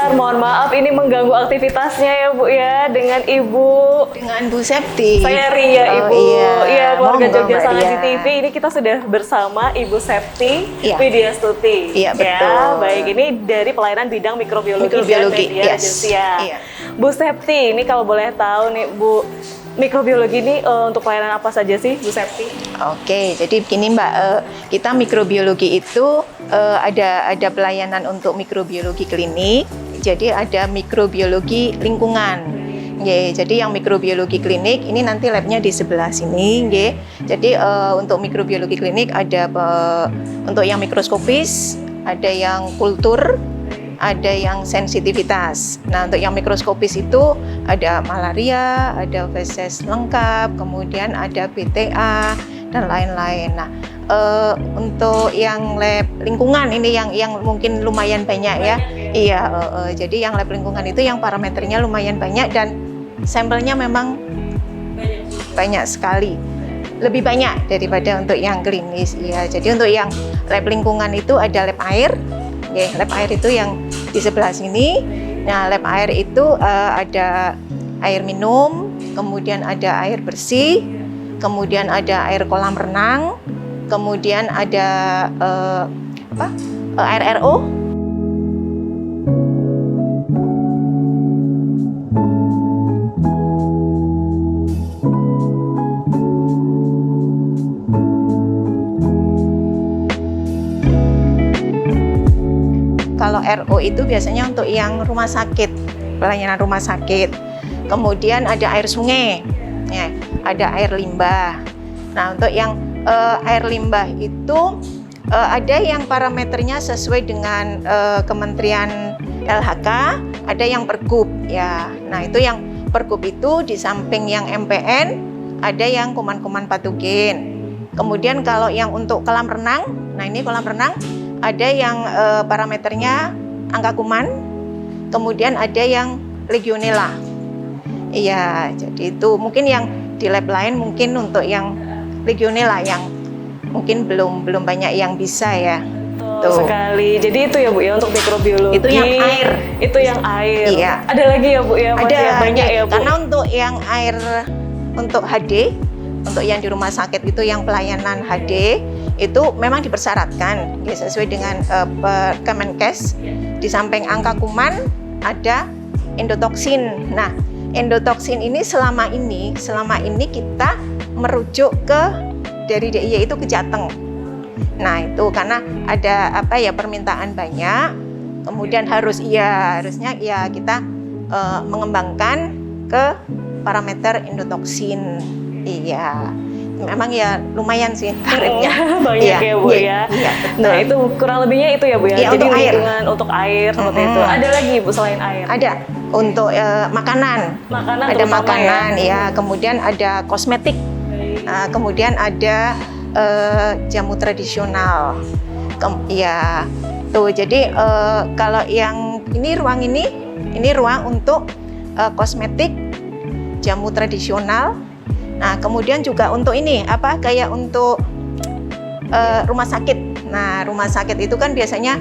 Sebentar, mohon maaf ini mengganggu aktivitasnya ya Bu ya dengan Ibu. Dengan Bu Septi. Saya Ria, Ibu. Iya, keluarga Monggo, Jogja Mbak Sangat Ria. TV. Ini kita sudah bersama Ibu Septi Widyastuti. Iya, betul. Ya, baik, ini dari pelayanan bidang mikrobiologi dan media regensia. Bu Septi, ini kalau boleh tahu nih Bu, mikrobiologi ini untuk pelayanan apa saja sih Bu Septi? Oke, jadi begini Mbak, kita mikrobiologi itu ada pelayanan untuk mikrobiologi klinik, jadi ada mikrobiologi lingkungan. Jadi yang mikrobiologi klinik ini nanti labnya di sebelah sini. Jadi untuk mikrobiologi klinik ada untuk yang mikroskopis, ada yang kultur, ada yang sensitivitas. Nah, untuk yang mikroskopis itu ada malaria, ada feses lengkap, kemudian ada BTA dan lain-lain. Nah, untuk yang lab lingkungan ini yang mungkin lumayan banyak ya. Iya, jadi yang lab lingkungan itu yang parameternya lumayan banyak dan sampelnya memang banyak sekali. Lebih banyak daripada untuk yang klinis. Iya, jadi untuk yang lab lingkungan itu ada lab air. Lab air itu yang di sebelah sini. Nah, lab air itu ada air minum, kemudian ada air bersih, kemudian ada air kolam renang, kemudian ada air RO. Kalau RO itu biasanya untuk yang rumah sakit, pelayanan rumah sakit. Kemudian ada air sungai, ya, ada air limbah. Nah, untuk yang air limbah itu ada yang parameternya sesuai dengan Kementerian LHK, ada yang Pergub, ya. Nah, itu yang Pergub itu di samping yang MPN, ada yang kuman-kuman patogen. Kemudian kalau yang untuk kolam renang, nah ini kolam renang, ada yang parameternya angka kuman, kemudian ada yang legionella. Iya, jadi itu mungkin yang di lab lain mungkin untuk yang legionella yang mungkin belum banyak yang bisa ya. Tuh. Sekali. Jadi itu ya Bu ya untuk mikrobiologi. Itu yang air. Itu yang air. Iya. Ada lagi ya Bu ya? Ada banyak ya Bu. Karena untuk yang air untuk HD, untuk yang di rumah sakit itu yang pelayanan HD itu memang dipersyaratkan ya, sesuai dengan Kemenkes. Di samping angka kuman ada endotoksin. Nah, endotoksin ini selama ini kita merujuk dari DIY itu ke Jateng. Nah, itu karena ada permintaan banyak. Kemudian harusnya kita mengembangkan ke parameter endotoksin. Iya. Memang ya lumayan sih tarifnya. Banyak ya Bu ya. Iya, nah itu kurang lebihnya itu ya Bu ya. Iya, jadi untuk air. Untuk air seperti itu. Ada lagi Bu selain air? Ada untuk makanan. Ada makanan ya. Kemudian ada kosmetik. Kemudian ada jamu tradisional. Ya. Tuh jadi kalau yang ini ruang untuk kosmetik, jamu tradisional. Nah, kemudian juga untuk kayak untuk rumah sakit. Nah, rumah sakit itu kan biasanya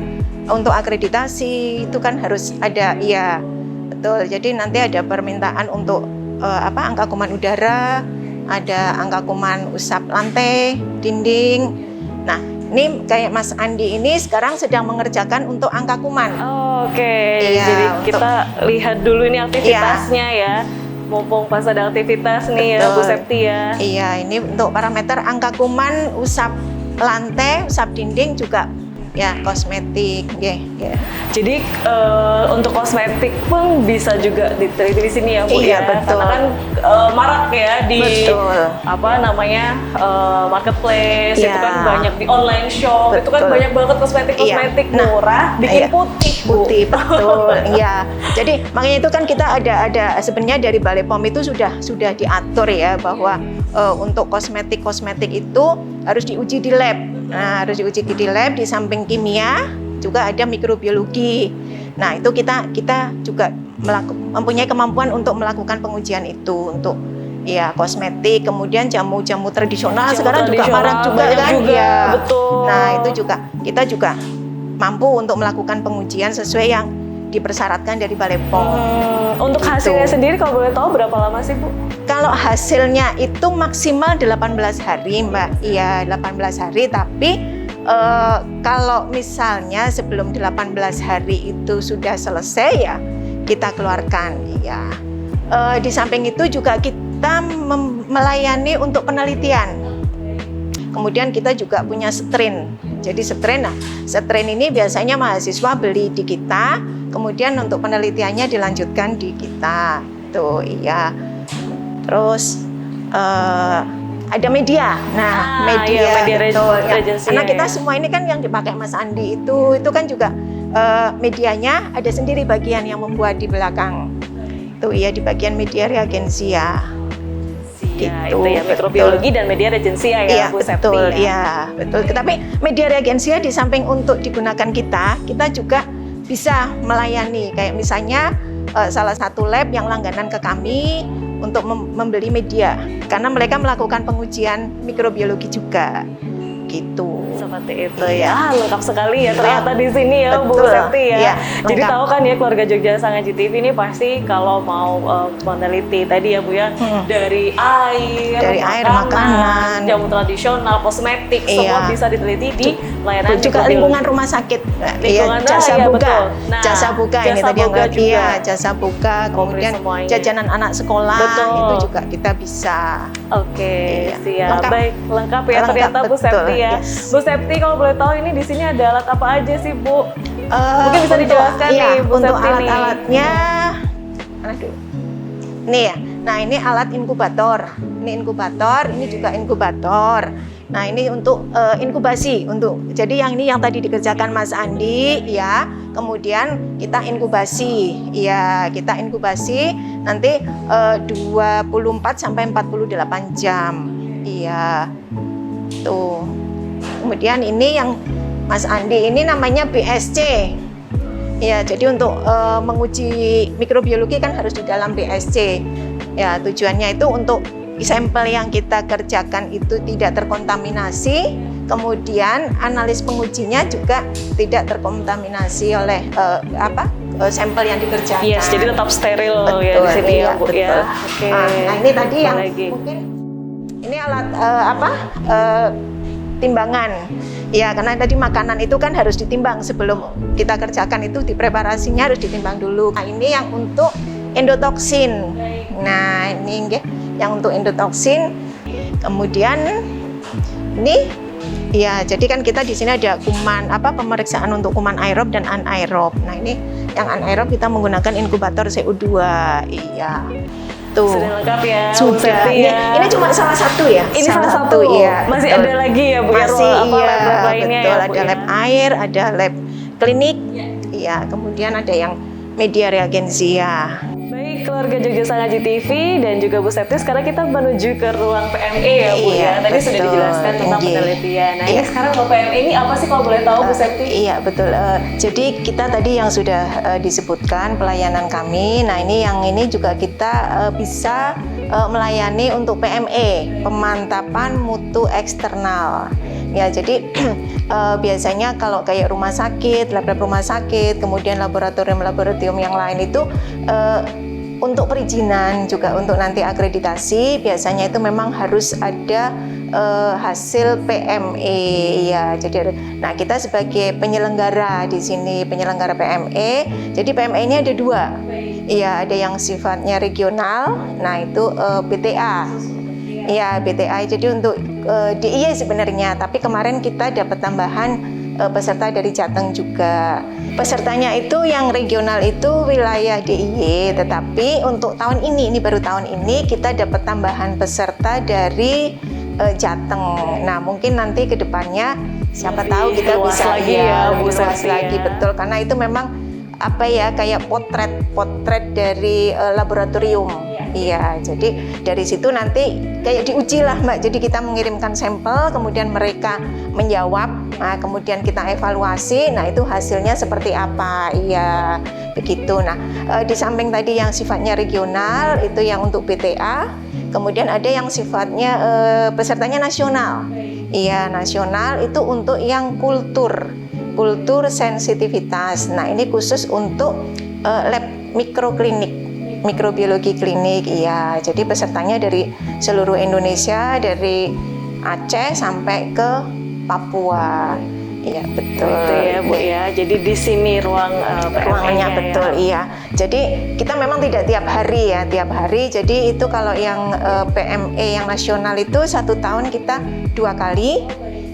untuk akreditasi itu kan harus ada, iya betul. Jadi nanti ada permintaan untuk angka kuman udara, ada angka kuman usap lantai, dinding. Nah, ini kayak Mas Andi ini sekarang sedang mengerjakan untuk angka kuman. Oke. Iya, jadi kita lihat dulu ini aktivitasnya ya. Mumpung pas ada aktivitas nih. Betul. Ya Bu Septi ya. Iya, ini untuk parameter angka kuman, usap lantai, usap dinding juga ya kosmetik, Jadi untuk kosmetik pun bisa juga diteliti di sini ya Bu. Iya, ya. betul. Karena kan marak ya di betul. marketplace, iya. itu kan banyak di online shop, betul. Itu kan banyak banget kosmetik murah, bikin putih Bu. Putih, betul. Iya. Jadi makanya itu kan kita ada sebenarnya dari Balai POM itu sudah diatur ya bahwa untuk kosmetik itu harus diuji di lab. Nah, harus diuji di lab, di samping kimia juga ada mikrobiologi. Nah, itu kita juga mempunyai kemampuan untuk melakukan pengujian itu untuk ya kosmetik, kemudian jamu-jamu tradisional sekarang juga marak juga kan ya. Betul. Nah, itu juga kita juga mampu untuk melakukan pengujian sesuai yang dipersyaratkan dari Balai POM. Untuk hasilnya sendiri kalau boleh tahu berapa lama sih, Bu? Kalau hasilnya itu maksimal 18 hari, Mbak. Iya, 18 hari, tapi kalau misalnya sebelum 18 hari itu sudah selesai ya kita keluarkan. Iya. Di samping itu juga kita melayani untuk penelitian. Kemudian kita juga punya strain. Jadi strain ini biasanya mahasiswa beli di kita, kemudian untuk penelitiannya dilanjutkan di kita. Tuh, iya. Terus ada media. Nah, media betul. Karena kita semua ini kan yang dipakai Mas Andi itu kan juga medianya ada sendiri bagian yang membuat di belakang. Tuh, iya, di bagian media reagensia. Ya, itu ya mikrobiologi dan media reagensia ya, iya, Bu Septi. Betul, ya, betul. Tapi media reagensia di samping untuk digunakan kita juga bisa melayani. Kayak misalnya salah satu lab yang langganan ke kami untuk membeli media, karena mereka melakukan pengujian mikrobiologi juga, gitu. Seperti itu ya, lengkap sekali ya ternyata di sini ya, Bu Septi ya. Jadi tahu kan ya keluarga Jogja Sang Aji TV ini pasti kalau mau meneliti tadi ya Bu ya, dari air, makanan, jamu tradisional, kosmetik, semua bisa diteliti di layanan juga lingkungan rumah sakit. Lingkungan jasa buka. Nah, jasa buka ini tadi yang jasa buka, kemudian jajanan anak sekolah itu juga kita bisa. Oke, siap. Baik, lengkap ya ternyata Bu Septi ya. Bu Septi, kalau boleh tahu ini di sini ada alat apa aja sih, Bu? Mungkin bisa dijelaskan nih, Bu untuk Septi. Alat-alatnya, nih ya. Nah, ini alat inkubator. Ini inkubator, ini juga inkubator. Nah, ini untuk inkubasi. Jadi yang ini yang tadi dikerjakan Mas Andi, ya. Kemudian kita inkubasi, ya. Kita inkubasi nanti 24 sampai 48 jam, iya. Tuh. Kemudian ini yang Mas Andi ini namanya BSC. Ya, jadi untuk menguji mikrobiologi kan harus di dalam BSC. Ya, tujuannya itu untuk sampel yang kita kerjakan itu tidak terkontaminasi, kemudian analis pengujinya juga tidak terkontaminasi oleh sampel yang dikerjakan. Yes, jadi tetap steril. Betul, ya di sini ya, Bu betul. ya. Oke. Nah, ini tadi yang mungkin ini alat timbangan. Ya, karena tadi makanan itu kan harus ditimbang sebelum kita kerjakan, itu dipreparasinya harus ditimbang dulu. Nah, ini yang untuk endotoksin. Nah, ini yang untuk endotoksin. Kemudian ini ya, jadi kan kita di sini ada kuman pemeriksaan untuk kuman aerob dan anaerob. Nah, ini yang anaerob kita menggunakan inkubator CO2. Iya. Tuh. Sudah lengkap ya. Sudah. Ini cuma salah satu ya. Ini salah satu. Iya. Masih betul. ada lagi ya, Bu. Masih lab lainnya betul. Ya, Bu, ada lab air, ada lab klinik. Iya. Kemudian ada yang media reagensia. Baik, keluarga Jogja Sang Aji TV dan juga Bu Septi, sekarang kita menuju ke ruang PME ya, Bu ya. Tadi betul. Sudah dijelaskan tentang penelitian. Nah, ini sekarang ruang PME ini apa sih kalau boleh tahu, Bu Septi? Iya, betul. Jadi kita tadi yang sudah disebutkan pelayanan kami. Nah, yang ini juga kita bisa melayani untuk PME, pemantapan mutu eksternal. Ya, jadi biasanya kalau kayak rumah sakit, lab rumah sakit, kemudian laboratorium yang lain itu untuk perizinan juga untuk nanti akreditasi biasanya itu memang harus ada hasil PME ya. Jadi nah, kita sebagai penyelenggara di sini, penyelenggara PME. Jadi PME ini ada dua. Iya, ada yang sifatnya regional. Nah, itu BTA. Iya, BTA. Jadi untuk DIY sebenarnya, tapi kemarin kita dapat tambahan peserta dari Jateng juga. Pesertanya itu yang regional itu wilayah DIY, tetapi untuk tahun ini baru tahun ini kita dapat tambahan peserta dari Jateng. Nah, mungkin nanti ke depannya siapa tahu kita bisa lagi ya, Bu luas lagi, ya. Betul, karena itu memang kayak potret dari laboratorium. Iya, jadi dari situ nanti kayak diuji lah, Mbak. Jadi kita mengirimkan sampel, kemudian mereka menjawab, nah, kemudian kita evaluasi. Nah, itu hasilnya seperti apa? Iya, begitu. Nah, di samping tadi yang sifatnya regional itu yang untuk BTA, kemudian ada yang sifatnya pesertanya nasional. Iya, nasional itu untuk yang kultur kultur sensitivitas. Nah, ini khusus untuk lab mikroklinik, mikrobiologi klinik. Iya, jadi pesertanya dari seluruh Indonesia, dari Aceh sampai ke Papua. Iya, betul. Itu ya Bu ya. Jadi di sini ruangannya betul, iya. Jadi kita memang tidak tiap hari ya, tiap hari. Jadi itu kalau yang PME yang nasional itu 1 tahun kita 2 kali.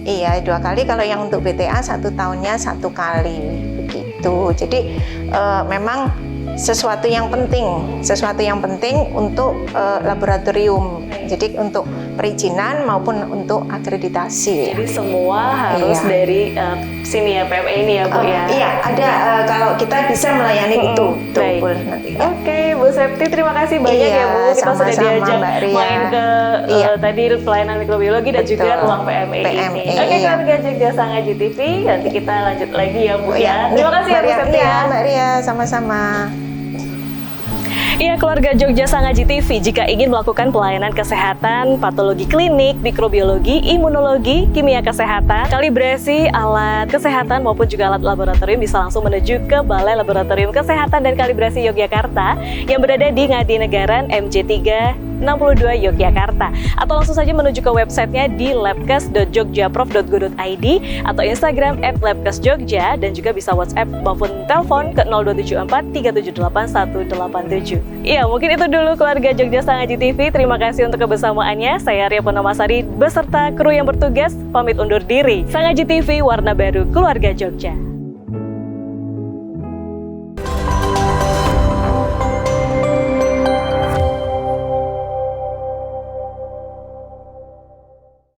Iya, 2 kali. Kalau yang untuk BTA 1 tahunnya 1 kali, begitu. Jadi memang sesuatu yang penting untuk laboratorium. Jadi untuk perizinan maupun untuk akreditasi. Jadi semua harus dari sini ya, PME ini ya Bu ya. Iya, ada kalau kita bisa melayani itu. Boleh nanti. Oke, Bu Septi, terima kasih banyak ya Bu. Kita sudah diajak main ke tadi pelayanan mikrobiologi dan juga ruang PME ini. Oke, keluarga Jogja Sang Aji TV, nanti kita lanjut lagi ya Bu ya. Terima kasih ya Bu Septi ya. Mbak Ria, sama-sama. Iya, keluarga Jogja Sang Aji TV, jika ingin melakukan pelayanan kesehatan, patologi klinik, mikrobiologi, imunologi, kimia kesehatan, kalibrasi alat kesehatan maupun juga alat laboratorium, bisa langsung menuju ke Balai Laboratorium Kesehatan dan Kalibrasi Yogyakarta yang berada di Ngadi Negaran MC3 62 Yogyakarta, atau langsung saja menuju ke websitenya di labkes.jogjaprof.go.id atau Instagram @labkesjogja, dan juga bisa WhatsApp maupun telepon ke 0274 378 187. Iya, mungkin itu dulu keluarga Jogja Sang Aji TV. Terima kasih untuk kebersamaannya. Saya Ria Purnamasari beserta kru yang bertugas pamit undur diri. Sang Aji TV, warna baru keluarga Jogja.